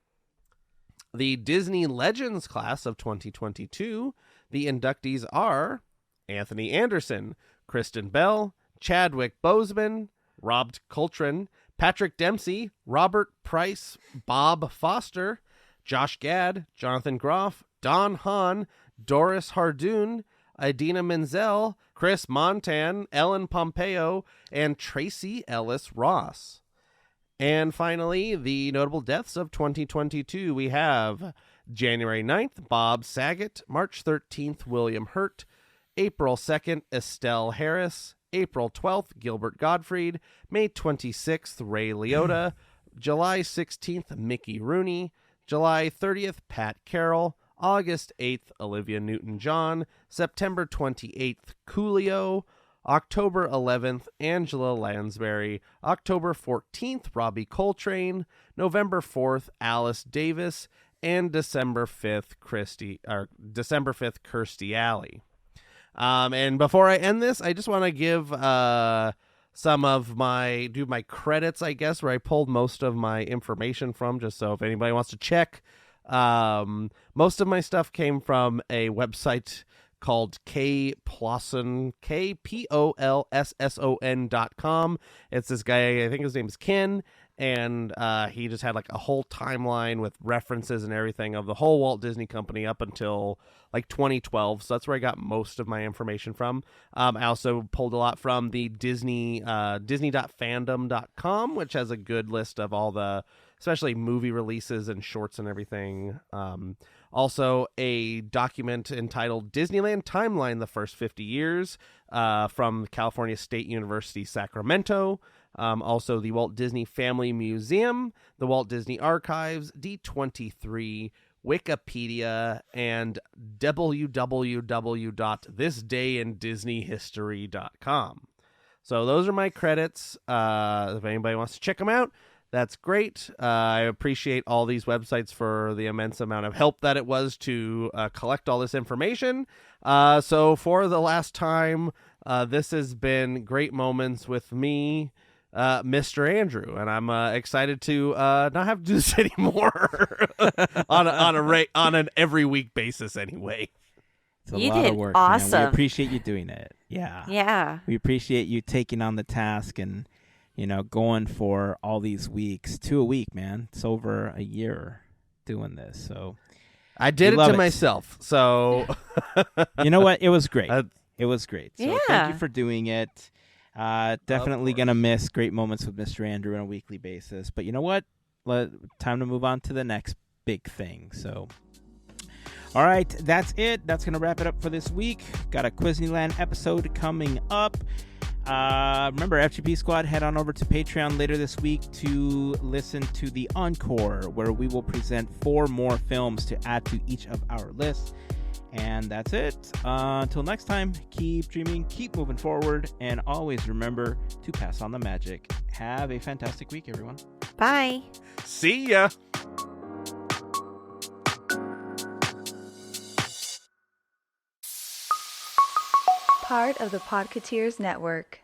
The Disney Legends class of 2022, the inductees are Anthony Anderson, Kristen Bell, Chadwick Boseman, Rob Coltrane, Patrick Dempsey, Robert Price, Bob Foster, Josh Gad, Jonathan Groff, Don Hahn, Doris Hardoon, Idina Menzel, Chris Montan, Ellen Pompeo, and Tracy Ellis Ross. And finally, the notable deaths of 2022, we have January 9th, Bob Saget, March 13th, William Hurt, April 2nd, Estelle Harris, April 12th, Gilbert Gottfried, May 26th, Ray Liotta, July 16th, Mickey Rooney, July 30th, Pat Carroll, August 8th, Olivia Newton-John, September 28th, Coolio, October 11th, Angela Lansbury, October 14th, Robbie Coltrane, November 4th, Alice Davis, and December 5th, Kirstie Alley. And before I end this, I just want to give some of my credits, I guess, where I pulled most of my information from, just so if anybody wants to check. Most of my stuff came from a website called KPolsson.com. It's this guy, I think his name is Ken, and he just had like a whole timeline with references and everything of the whole Walt Disney Company up until like 2012. So that's where I got most of my information from. I also pulled a lot from the Disney.fandom.com, which has a good list of all the, especially movie releases and shorts and everything. Also, a document entitled Disneyland Timeline, the First 50 Years, from California State University, Sacramento. Also, the Walt Disney Family Museum, the Walt Disney Archives, D23, Wikipedia, and www.thisdayindisneyhistory.com. So those are my credits. If anybody wants to check them out, that's great. I appreciate all these websites for the immense amount of help that it was to collect all this information. So for the last time, this has been Great Moments with me, Mr. Andrew, and I'm excited to not have to do this anymore on an every week basis anyway. It's a You lot did of work. awesome. Man. We appreciate you doing it. Yeah. Yeah. We appreciate you taking on the task and, going for all these weeks. 2 a week, man. It's over a year doing this. So I did we it love to myself. So you know what? It was great. It was great. So thank Yeah. you for doing it. Definitely going to miss great moments with Mr. Andrew on a weekly basis. But you know what? Time to move on to the next big thing. So, all right, that's it. That's going to wrap it up for this week. Got a Quizneyland episode coming up. Remember, FGP Squad, head on over to Patreon later this week to listen to the Encore, where we will present 4 more films to add to each of our lists. And that's it. Until next time, keep dreaming, keep moving forward, and always remember to pass on the magic. Have a fantastic week, everyone. Bye. see ya. Part of the Podketeers Network.